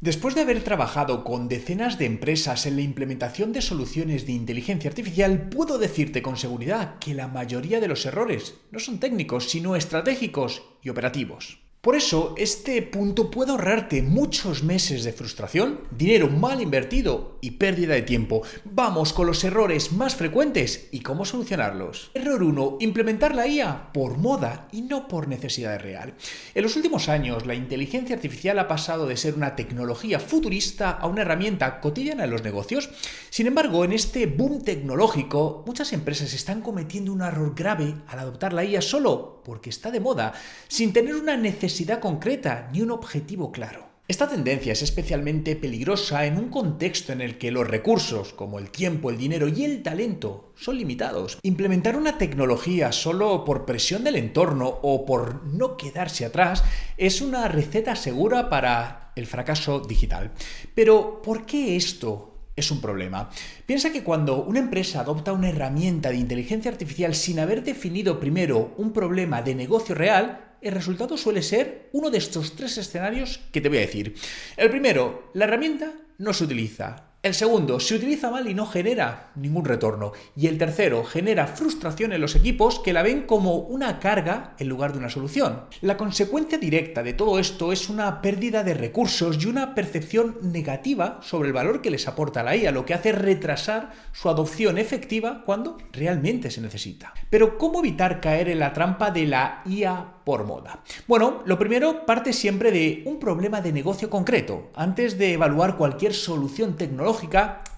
Después de haber trabajado con decenas de empresas en la implementación de soluciones de inteligencia artificial, puedo decirte con seguridad que la mayoría de los errores no son técnicos, sino estratégicos y operativos. Por eso, este punto puede ahorrarte muchos meses de frustración, dinero mal invertido y pérdida de tiempo. Vamos con los errores más frecuentes y cómo solucionarlos. Error 1. Implementar la IA por moda y no por necesidad real. En los últimos años, la inteligencia artificial ha pasado de ser una tecnología futurista a una herramienta cotidiana en los negocios. Sin embargo, en este boom tecnológico, muchas empresas están cometiendo un error grave al adoptar la IA solo porque está de moda, sin tener una necesidad concreta ni un objetivo claro. Esta tendencia es especialmente peligrosa en un contexto en el que los recursos, como el tiempo, el dinero y el talento, son limitados. Implementar una tecnología solo por presión del entorno o por no quedarse atrás es una receta segura para el fracaso digital. Pero, ¿por qué esto es un problema? Piensa que cuando una empresa adopta una herramienta de inteligencia artificial sin haber definido primero un problema de negocio real, el resultado suele ser uno de estos tres escenarios que te voy a decir. El primero, la herramienta no se utiliza. El segundo, se utiliza mal y no genera ningún retorno. Y el tercero, genera frustración en los equipos que la ven como una carga en lugar de una solución. La consecuencia directa de todo esto es una pérdida de recursos y una percepción negativa sobre el valor que les aporta la IA, lo que hace retrasar su adopción efectiva cuando realmente se necesita. Pero, ¿cómo evitar caer en la trampa de la IA por moda? Bueno, lo primero parte siempre de un problema de negocio concreto. Antes de evaluar cualquier solución tecnológica,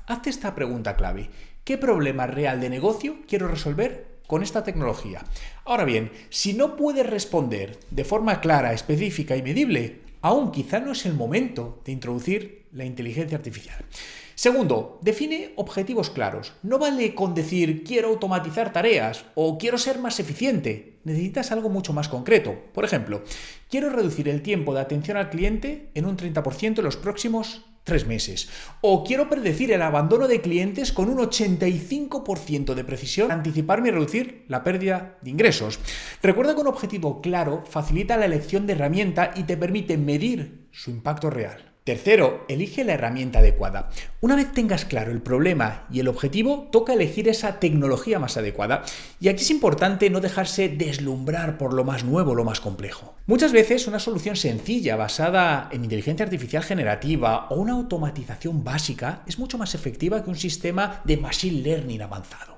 hazte esta pregunta clave. ¿Qué problema real de negocio quiero resolver con esta tecnología? Ahora bien, si no puedes responder de forma clara, específica y medible, aún quizá no es el momento de introducir la inteligencia artificial. Segundo, define objetivos claros. No vale con decir quiero automatizar tareas o quiero ser más eficiente. Necesitas algo mucho más concreto. Por ejemplo, quiero reducir el tiempo de atención al cliente en un 30% en los próximos 3 meses. O quiero predecir el abandono de clientes con un 85% de precisión, anticiparme y reducir la pérdida de ingresos. Recuerda que un objetivo claro facilita la elección de herramienta y te permite medir su impacto real. Tercero, elige la herramienta adecuada. Una vez tengas claro el problema y el objetivo, toca elegir esa tecnología más adecuada. Y aquí es importante no dejarse deslumbrar por lo más nuevo, lo más complejo. Muchas veces una solución sencilla basada en inteligencia artificial generativa o una automatización básica es mucho más efectiva que un sistema de machine learning avanzado.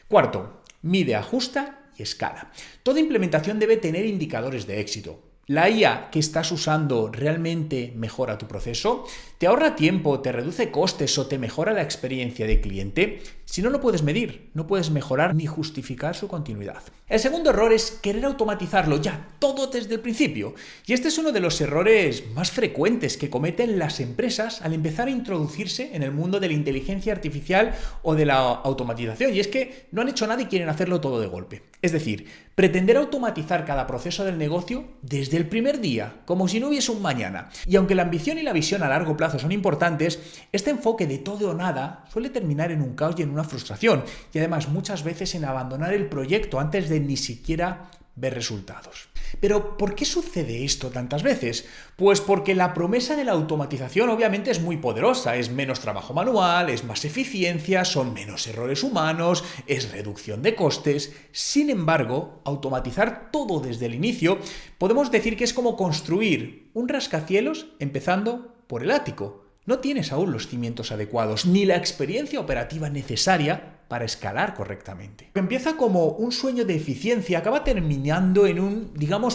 Cuarto, mide, ajusta y escala. Toda implementación debe tener indicadores de éxito. ¿La IA que estás usando realmente mejora tu proceso? ¿Te ahorra tiempo, te reduce costes o te mejora la experiencia de cliente? Si no lo puedes medir, no puedes mejorar ni justificar su continuidad. El segundo error es querer automatizarlo ya todo desde el principio. Y este es uno de los errores más frecuentes que cometen las empresas al empezar a introducirse en el mundo de la inteligencia artificial o de la automatización. Y es que no han hecho nada y quieren hacerlo todo de golpe. Es decir, pretender automatizar cada proceso del negocio desde el primer día, como si no hubiese un mañana. Y aunque la ambición y la visión a largo plazo son importantes, este enfoque de todo o nada suele terminar en un caos y en una frustración, y además muchas veces en abandonar el proyecto antes de ni siquiera ver resultados. Pero, ¿por qué sucede esto tantas veces? Pues porque la promesa de la automatización obviamente es muy poderosa, es menos trabajo manual, es más eficiencia, son menos errores humanos, es reducción de costes. Sin embargo, automatizar todo desde el inicio, podemos decir que es como construir un rascacielos empezando por el ático. No tienes aún los cimientos adecuados, ni la experiencia operativa necesaria para escalar correctamente. Lo que empieza como un sueño de eficiencia acaba terminando en un,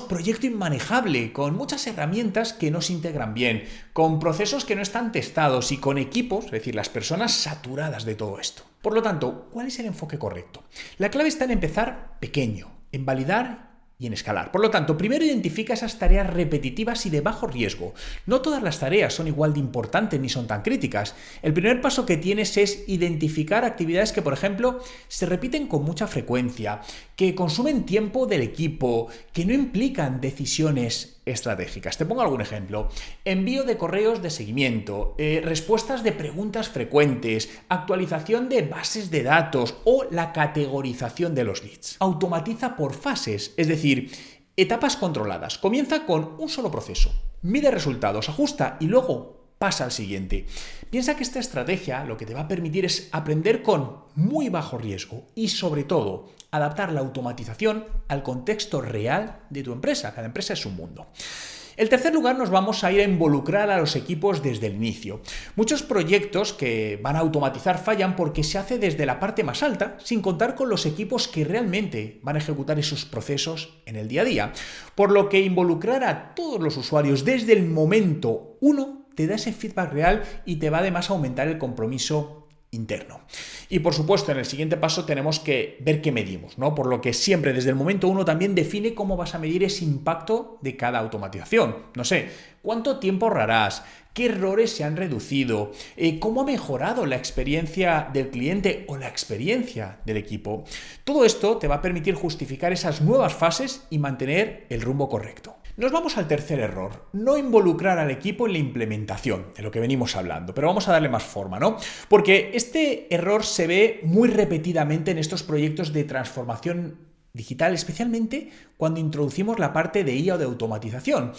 proyecto inmanejable, con muchas herramientas que no se integran bien, con procesos que no están testados y con equipos, es decir, las personas saturadas de todo esto. Por lo tanto, ¿cuál es el enfoque correcto? La clave está en empezar pequeño, en validar y en escalar. Por lo tanto, primero identifica esas tareas repetitivas y de bajo riesgo. No todas las tareas son igual de importantes ni son tan críticas. El primer paso que tienes es identificar actividades que, por ejemplo, se repiten con mucha frecuencia, que consumen tiempo del equipo, que no implican decisiones estratégicas. Te pongo algún ejemplo. Envío de correos de seguimiento, respuestas de preguntas frecuentes, actualización de bases de datos o la categorización de los leads. Automatiza por fases, es decir, etapas controladas. Comienza con un solo proceso, mide resultados, ajusta y luego pasa al siguiente. Piensa que esta estrategia lo que te va a permitir es aprender con muy bajo riesgo y, sobre todo, adaptar la automatización al contexto real de tu empresa. Cada empresa es un mundo. En tercer lugar, nos vamos a ir a involucrar a los equipos desde el inicio. Muchos proyectos que van a automatizar fallan porque se hace desde la parte más alta, sin contar con los equipos que realmente van a ejecutar esos procesos en el día a día. Por lo que involucrar a todos los usuarios desde el momento uno te da ese feedback real y te va además a aumentar el compromiso interno. Y por supuesto, en el siguiente paso tenemos que ver qué medimos, ¿no? Por lo que siempre desde el momento uno también define cómo vas a medir ese impacto de cada automatización. No sé, cuánto tiempo ahorrarás, qué errores se han reducido, cómo ha mejorado la experiencia del cliente o la experiencia del equipo. Todo esto te va a permitir justificar esas nuevas fases y mantener el rumbo correcto. Nos vamos al tercer error, no involucrar al equipo en la implementación, de lo que venimos hablando, pero vamos a darle más forma, ¿no? Porque este error se ve muy repetidamente en estos proyectos de transformación digital, especialmente cuando introducimos la parte de IA o de automatización.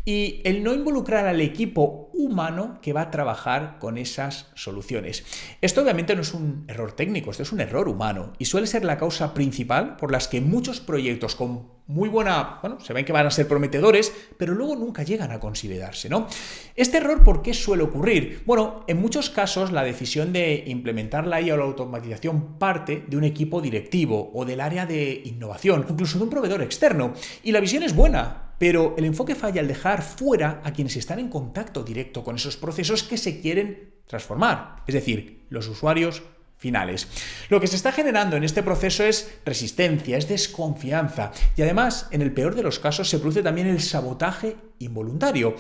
Y el no involucrar al equipo humano que va a trabajar con esas soluciones. Esto obviamente no es un error técnico, esto es un error humano y suele ser la causa principal por las que muchos proyectos con muy buena, se ven que van a ser prometedores, pero luego nunca llegan a considerarse, ¿no? Este error, ¿por qué suele ocurrir? Bueno, en muchos casos la decisión de implementar la IA o la automatización parte de un equipo directivo o del área de innovación, incluso de un proveedor externo, y la visión es buena, pero el enfoque falla al dejar fuera a quienes están en contacto directo con esos procesos que se quieren transformar, es decir, los usuarios finales. Lo que se está generando en este proceso es resistencia, es desconfianza y además, en el peor de los casos, se produce también el sabotaje involuntario.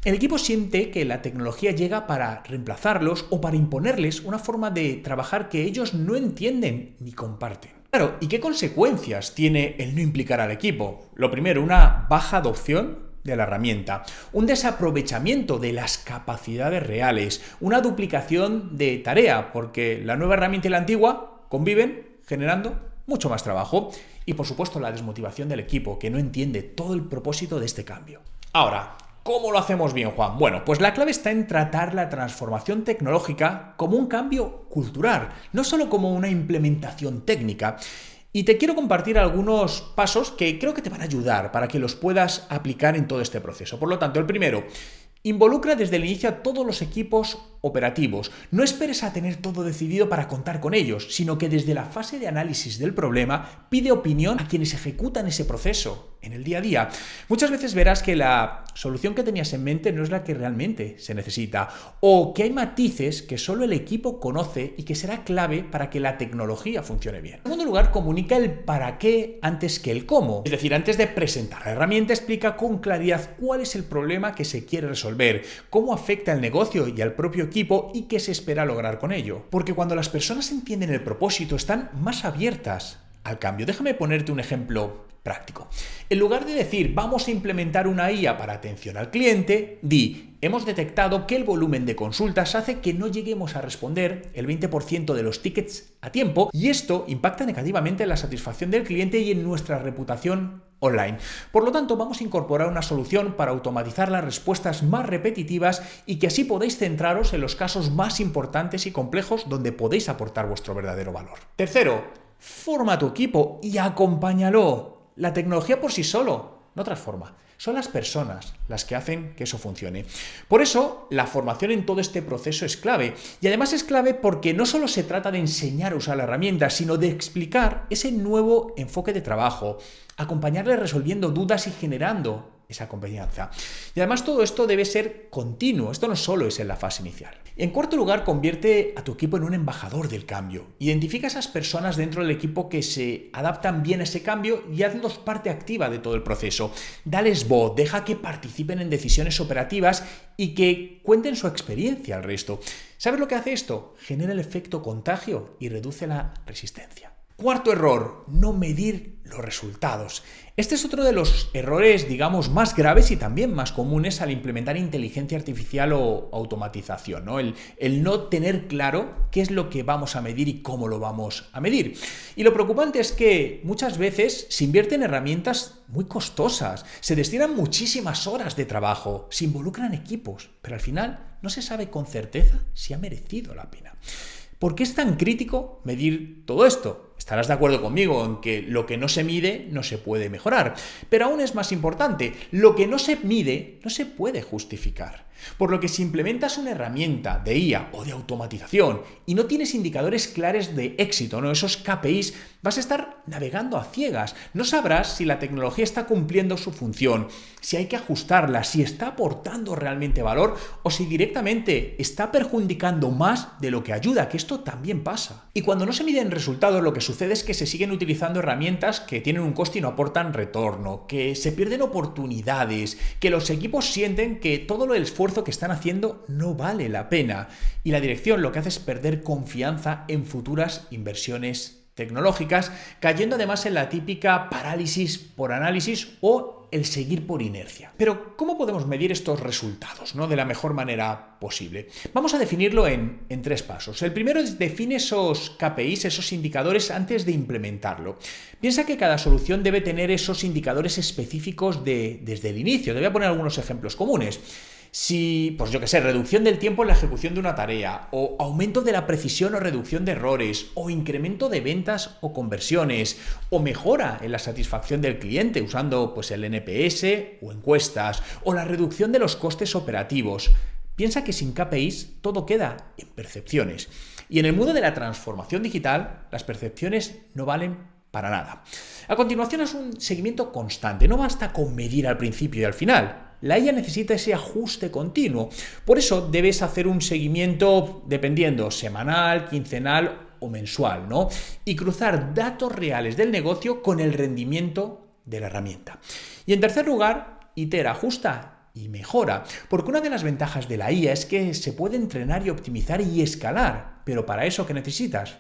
El equipo siente que la tecnología llega para reemplazarlos o para imponerles una forma de trabajar que ellos no entienden ni comparten. Claro, ¿y qué consecuencias tiene el no implicar al equipo? Lo primero, una baja adopción de la herramienta, un desaprovechamiento de las capacidades reales, una duplicación de tarea, porque la nueva herramienta y la antigua conviven generando mucho más trabajo y por supuesto la desmotivación del equipo que no entiende todo el propósito de este cambio. Ahora, ¿cómo lo hacemos bien, Juan? Bueno, pues la clave está en tratar la transformación tecnológica como un cambio cultural, no solo como una implementación técnica. Y te quiero compartir algunos pasos que creo que te van a ayudar para que los puedas aplicar en todo este proceso. Por lo tanto, el primero, involucra desde el inicio a todos los equipos operativos. No esperes a tener todo decidido para contar con ellos, sino que desde la fase de análisis del problema pide opinión a quienes ejecutan ese proceso en el día a día. Muchas veces verás que la solución que tenías en mente no es la que realmente se necesita o que hay matices que solo el equipo conoce y que será clave para que la tecnología funcione bien. En segundo lugar, comunica el para qué antes que el cómo. Es decir, antes de presentar la herramienta, explica con claridad cuál es el problema que se quiere resolver, cómo afecta al negocio y al propio equipo y qué se espera lograr con ello. Porque cuando las personas entienden el propósito, están más abiertas al cambio. Déjame ponerte un ejemplo práctico. En lugar de decir vamos a implementar una IA para atención al cliente, di hemos detectado que el volumen de consultas hace que no lleguemos a responder el 20% de los tickets a tiempo y esto impacta negativamente en la satisfacción del cliente y en nuestra reputación online. Por lo tanto, vamos a incorporar una solución para automatizar las respuestas más repetitivas y que así podéis centraros en los casos más importantes y complejos donde podéis aportar vuestro verdadero valor. Tercero, forma a tu equipo y acompáñalo. La tecnología por sí solo no transforma. Son las personas las que hacen que eso funcione. Por eso, la formación en todo este proceso es clave. Y además es clave porque no solo se trata de enseñar a usar la herramienta, sino de explicar ese nuevo enfoque de trabajo, acompañarle resolviendo dudas y generando esa confianza. Y además todo esto debe ser continuo, esto no solo es en la fase inicial. En cuarto lugar, convierte a tu equipo en un embajador del cambio. Identifica a esas personas dentro del equipo que se adaptan bien a ese cambio y hazlos parte activa de todo el proceso. Dales voz, deja que participen en decisiones operativas y que cuenten su experiencia al resto. ¿Sabes lo que hace esto? Genera el efecto contagio y reduce la resistencia. Cuarto error, no medir los resultados. Este es otro de los errores, digamos, más graves y también más comunes al implementar inteligencia artificial o automatización, ¿no? El no tener claro qué es lo que vamos a medir y cómo lo vamos a medir. Y lo preocupante es que muchas veces se invierten en herramientas muy costosas, se destinan muchísimas horas de trabajo, se involucran equipos, pero al final no se sabe con certeza si ha merecido la pena. ¿Por qué es tan crítico medir todo esto? Estarás de acuerdo conmigo en que lo que no se mide no se puede mejorar, pero aún es más importante, lo que no se mide no se puede justificar. Por lo que si implementas una herramienta de IA o de automatización y no tienes indicadores claros de éxito, ¿no? Esos KPIs, vas a estar navegando a ciegas. No sabrás si la tecnología está cumpliendo su función, si hay que ajustarla, si está aportando realmente valor o si directamente está perjudicando más de lo que ayuda, que esto también pasa. Y cuando no se miden resultados, lo que sucede es que se siguen utilizando herramientas que tienen un coste y no aportan retorno, que se pierden oportunidades, que los equipos sienten que todo el esfuerzo que están haciendo no vale la pena. Y la dirección lo que hace es perder confianza en futuras inversiones tecnológicas, cayendo además en la típica parálisis por análisis o el seguir por inercia. Pero, ¿cómo podemos medir estos resultados, ¿no? De la mejor manera posible? Vamos a definirlo en 3 pasos. El primero es define esos KPIs, esos indicadores antes de implementarlo. Piensa que cada solución debe tener esos indicadores específicos desde el inicio. Te voy a poner algunos ejemplos comunes. Si, pues yo qué sé, reducción del tiempo en la ejecución de una tarea, o aumento de la precisión o reducción de errores, o incremento de ventas o conversiones, o mejora en la satisfacción del cliente usando pues el NPS o encuestas, o la reducción de los costes operativos. Piensa que sin KPIs todo queda en percepciones. Y en el mundo de la transformación digital, las percepciones no valen para nada. A continuación es un seguimiento constante. No basta con medir al principio y al final. La IA necesita ese ajuste continuo. Por eso debes hacer un seguimiento dependiendo semanal, quincenal o mensual, ¿no? Y cruzar datos reales del negocio con el rendimiento de la herramienta. Y en tercer lugar, itera, ajusta y mejora. Porque una de las ventajas de la IA es que se puede entrenar y optimizar y escalar. Pero para eso, ¿qué necesitas?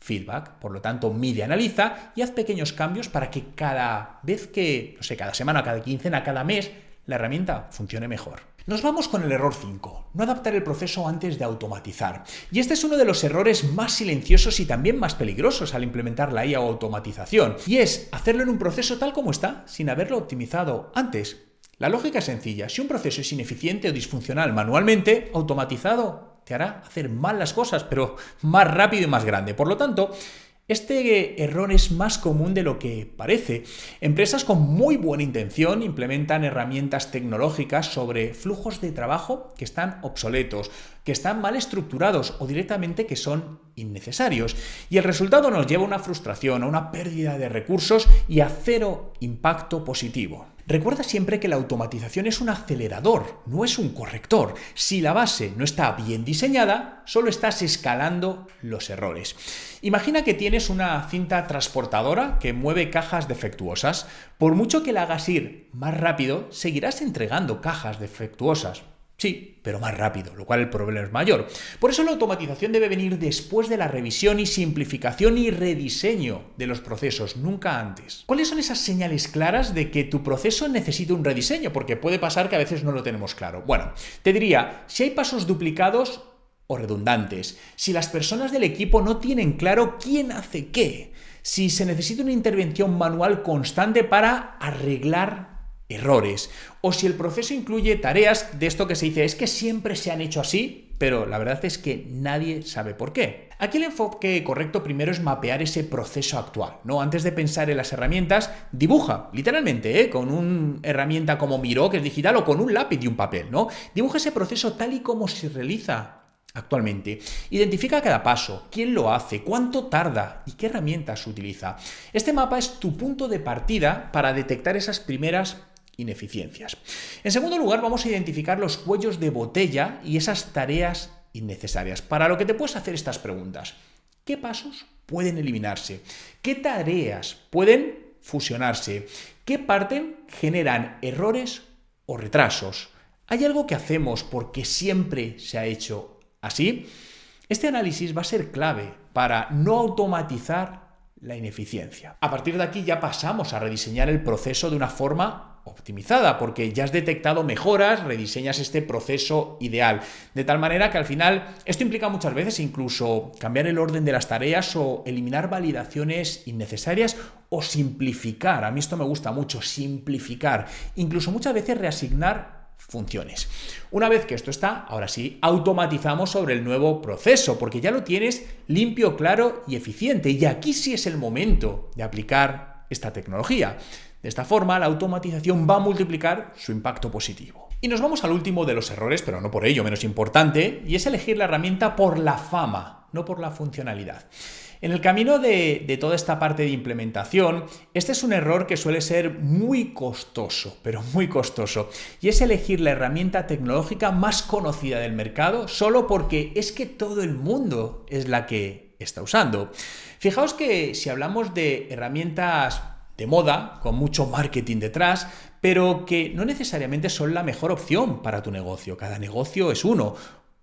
Feedback. Por lo tanto, mide, analiza y haz pequeños cambios para que cada vez que, no sé, cada semana, cada quincena, cada mes, la herramienta funcione mejor. Nos vamos con el error 5, no adaptar el proceso antes de automatizar. Y este es uno de los errores más silenciosos y también más peligrosos al implementar la IA o automatización, y es hacerlo en un proceso tal como está, sin haberlo optimizado antes. La lógica es sencilla, si un proceso es ineficiente o disfuncional manualmente, automatizado te hará hacer mal las cosas, pero más rápido y más grande. Por lo tanto, este error es más común de lo que parece. Empresas con muy buena intención implementan herramientas tecnológicas sobre flujos de trabajo que están obsoletos, que están mal estructurados o directamente que son innecesarios. Y el resultado nos lleva a una frustración, a una pérdida de recursos y a cero impacto positivo. Recuerda siempre que la automatización es un acelerador, no es un corrector. Si la base no está bien diseñada, solo estás escalando los errores. Imagina que tienes una cinta transportadora que mueve cajas defectuosas. Por mucho que la hagas ir más rápido, seguirás entregando cajas defectuosas. Sí, pero más rápido, lo cual el problema es mayor. Por eso la automatización debe venir después de la revisión y simplificación y rediseño de los procesos, nunca antes. ¿Cuáles son esas señales claras de que tu proceso necesita un rediseño? Porque puede pasar que a veces no lo tenemos claro. Bueno, te diría, si hay pasos duplicados o redundantes, si las personas del equipo no tienen claro quién hace qué, si se necesita una intervención manual constante para arreglar errores, o si el proceso incluye tareas de esto que se dice es que siempre se han hecho así, pero la verdad es que nadie sabe por qué. Aquí el enfoque correcto primero es mapear ese proceso actual, ¿no? Antes de pensar en las herramientas, dibuja, literalmente, con una herramienta como Miro, que es digital, o con un lápiz y un papel, ¿no? Dibuja ese proceso tal y como se realiza actualmente. Identifica cada paso, quién lo hace, cuánto tarda y qué herramientas utiliza. Este mapa es tu punto de partida para detectar esas primeras ineficiencias. En segundo lugar, vamos a identificar los cuellos de botella y esas tareas innecesarias, para lo que te puedes hacer estas preguntas. ¿Qué pasos pueden eliminarse? ¿Qué tareas pueden fusionarse? ¿Qué parte generan errores o retrasos? ¿Hay algo que hacemos porque siempre se ha hecho así? Este análisis va a ser clave para no automatizar la ineficiencia. A partir de aquí ya pasamos a rediseñar el proceso de una forma optimizada, porque ya has detectado mejoras, rediseñas este proceso ideal, de tal manera que al final esto implica muchas veces incluso cambiar el orden de las tareas o eliminar validaciones innecesarias o simplificar. A mí esto me gusta mucho, simplificar, incluso muchas veces reasignar funciones. Una vez que esto está, ahora sí, automatizamos sobre el nuevo proceso, porque ya lo tienes limpio, claro y eficiente, y aquí sí es el momento de aplicar esta tecnología. De esta forma, la automatización va a multiplicar su impacto positivo. Y nos vamos al último de los errores, pero no por ello menos importante, y es elegir la herramienta por la fama, no por la funcionalidad. En el camino de toda esta parte de implementación, este es un error que suele ser muy costoso, pero muy costoso, y es elegir la herramienta tecnológica más conocida del mercado solo porque es que todo el mundo es la que está usando. Fijaos que si hablamos de herramientas de moda, con mucho marketing detrás, pero que no necesariamente son la mejor opción para tu negocio. Cada negocio es uno.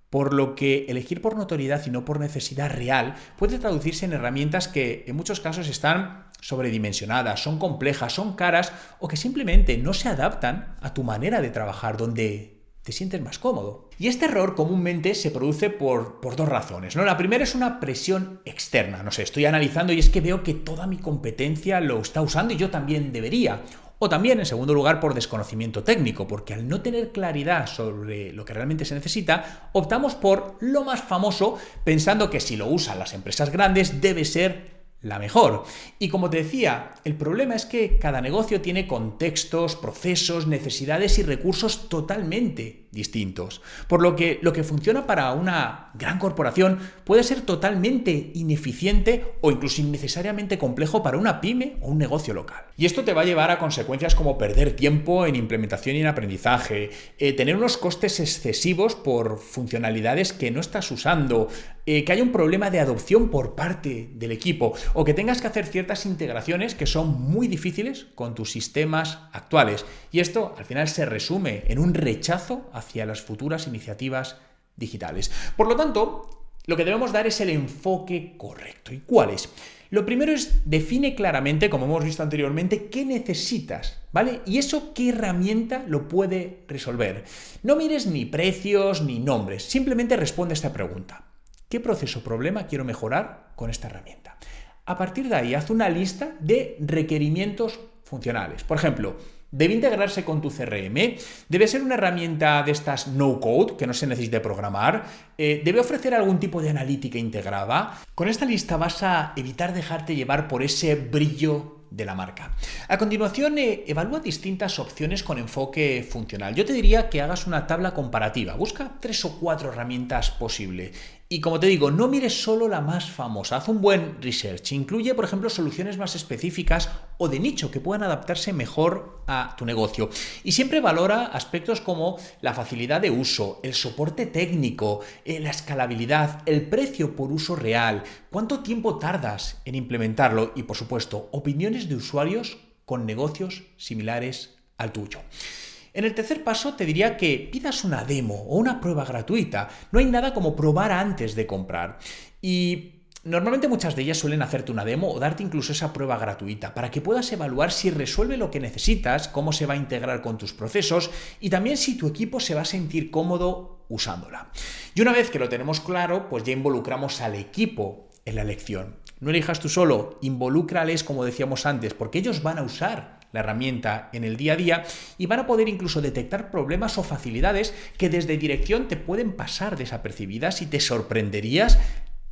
Por lo que elegir por notoriedad y no por necesidad real puede traducirse en herramientas que en muchos casos están sobredimensionadas, son complejas, son caras o que simplemente no se adaptan a tu manera de trabajar, donde te sientes más cómodo. Y este error comúnmente se produce por dos razones, ¿no? La primera es una presión externa. No sé, estoy analizando y es que veo que toda mi competencia lo está usando y yo también debería. O también, en segundo lugar, por desconocimiento técnico, porque al no tener claridad sobre lo que realmente se necesita, optamos por lo más famoso, pensando que si lo usan las empresas grandes debe ser la mejor. Y como te decía, el problema es que cada negocio tiene contextos, procesos, necesidades y recursos totalmente distintos. Por lo que funciona para una gran corporación puede ser totalmente ineficiente o incluso innecesariamente complejo para una pyme o un negocio local. Y esto te va a llevar a consecuencias como perder tiempo en implementación y en aprendizaje, tener unos costes excesivos por funcionalidades que no estás usando, que haya un problema de adopción por parte del equipo o que tengas que hacer ciertas integraciones que son muy difíciles con tus sistemas actuales. Y esto al final se resume en un rechazo hacia las futuras iniciativas digitales. Por lo tanto, lo que debemos dar es el enfoque correcto. ¿Y cuál es? Lo primero es define claramente, como hemos visto anteriormente, qué necesitas, ¿vale? Y eso qué herramienta lo puede resolver. No mires ni precios ni nombres, simplemente responde a esta pregunta. ¿Qué proceso o problema quiero mejorar con esta herramienta? A partir de ahí, haz una lista de requerimientos funcionales. Por ejemplo, debe integrarse con tu CRM, debe ser una herramienta de estas no-code, que no se necesite programar, debe ofrecer algún tipo de analítica integrada. Con esta lista vas a evitar dejarte llevar por ese brillo de la marca. A continuación, evalúa distintas opciones con enfoque funcional. Yo te diría que hagas una tabla comparativa. Busca 3 o 4 herramientas posibles. Y como te digo, no mires solo la más famosa. Haz un buen research. Incluye, por ejemplo, soluciones más específicas o de nicho que puedan adaptarse mejor a tu negocio. Y siempre valora aspectos como la facilidad de uso, el soporte técnico, la escalabilidad, el precio por uso real, cuánto tiempo tardas en implementarlo y, por supuesto, opiniones de usuarios con negocios similares al tuyo. En el tercer paso te diría que pidas una demo o una prueba gratuita. No hay nada como probar antes de comprar. Y normalmente muchas de ellas suelen hacerte una demo o darte incluso esa prueba gratuita para que puedas evaluar si resuelve lo que necesitas, cómo se va a integrar con tus procesos y también si tu equipo se va a sentir cómodo usándola. Y una vez que lo tenemos claro, pues ya involucramos al equipo en la elección. No elijas tú solo, involúcrales como decíamos antes, porque ellos van a usar la herramienta en el día a día y van a poder incluso detectar problemas o facilidades que desde dirección te pueden pasar desapercibidas y te sorprenderías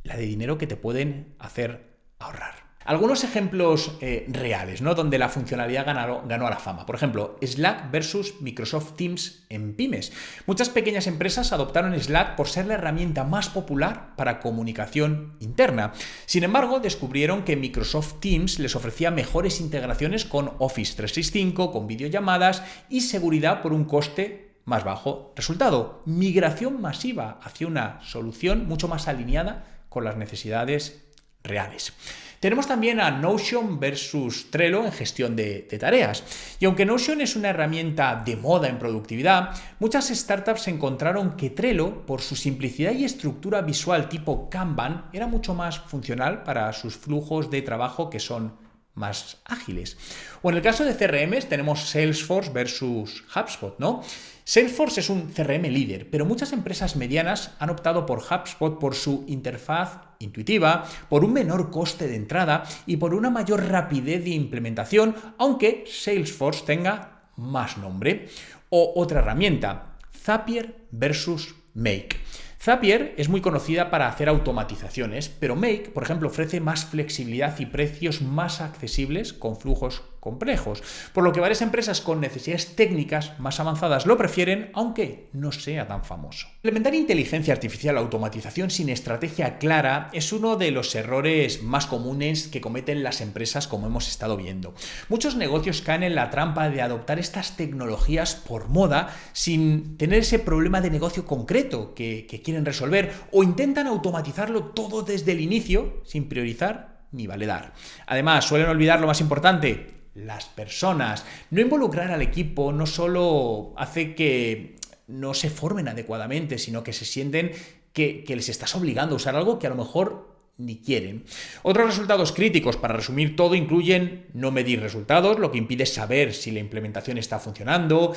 la de dinero que te pueden hacer ahorrar. Algunos ejemplos reales, ¿no? Donde la funcionalidad ganó a la fama. Por ejemplo, Slack versus Microsoft Teams en pymes. Muchas pequeñas empresas adoptaron Slack por ser la herramienta más popular para comunicación interna. Sin embargo, descubrieron que Microsoft Teams les ofrecía mejores integraciones con Office 365, con videollamadas y seguridad por un coste más bajo. Resultado, migración masiva hacia una solución mucho más alineada con las necesidades reales. Tenemos también a Notion versus Trello en gestión de tareas. Y aunque Notion es una herramienta de moda en productividad, muchas startups encontraron que Trello, por su simplicidad y estructura visual tipo Kanban, era mucho más funcional para sus flujos de trabajo que son más ágiles. O en el caso de CRMs tenemos Salesforce versus HubSpot, ¿no? Salesforce es un CRM líder, pero muchas empresas medianas han optado por HubSpot por su interfaz intuitiva, por un menor coste de entrada y por una mayor rapidez de implementación, aunque Salesforce tenga más nombre. O otra herramienta, Zapier versus Make. Zapier es muy conocida para hacer automatizaciones, pero Make, por ejemplo, ofrece más flexibilidad y precios más accesibles con flujos complejos, por lo que varias empresas con necesidades técnicas más avanzadas lo prefieren, aunque no sea tan famoso. Implementar inteligencia artificial o automatización sin estrategia clara es uno de los errores más comunes que cometen las empresas, como hemos estado viendo. Muchos negocios caen en la trampa de adoptar estas tecnologías por moda sin tener ese problema de negocio concreto que quieren resolver, o intentan automatizarlo todo desde el inicio sin priorizar ni validar. Además, suelen olvidar lo más importante: las personas. No involucrar al equipo no solo hace que no se formen adecuadamente, sino que se sienten que les estás obligando a usar algo que a lo mejor ni quieren. Otros resultados críticos, para resumir todo, incluyen no medir resultados, lo que impide saber si la implementación está funcionando,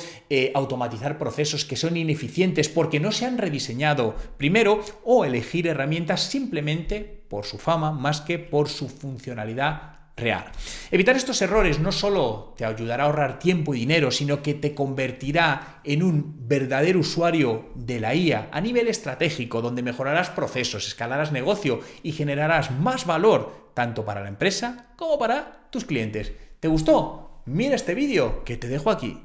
automatizar procesos que son ineficientes porque no se han rediseñado primero, o elegir herramientas simplemente por su fama más que por su funcionalidad real. Evitar estos errores no solo te ayudará a ahorrar tiempo y dinero, sino que te convertirá en un verdadero usuario de la IA a nivel estratégico, donde mejorarás procesos, escalarás negocio y generarás más valor tanto para la empresa como para tus clientes. ¿Te gustó? Mira este vídeo que te dejo aquí.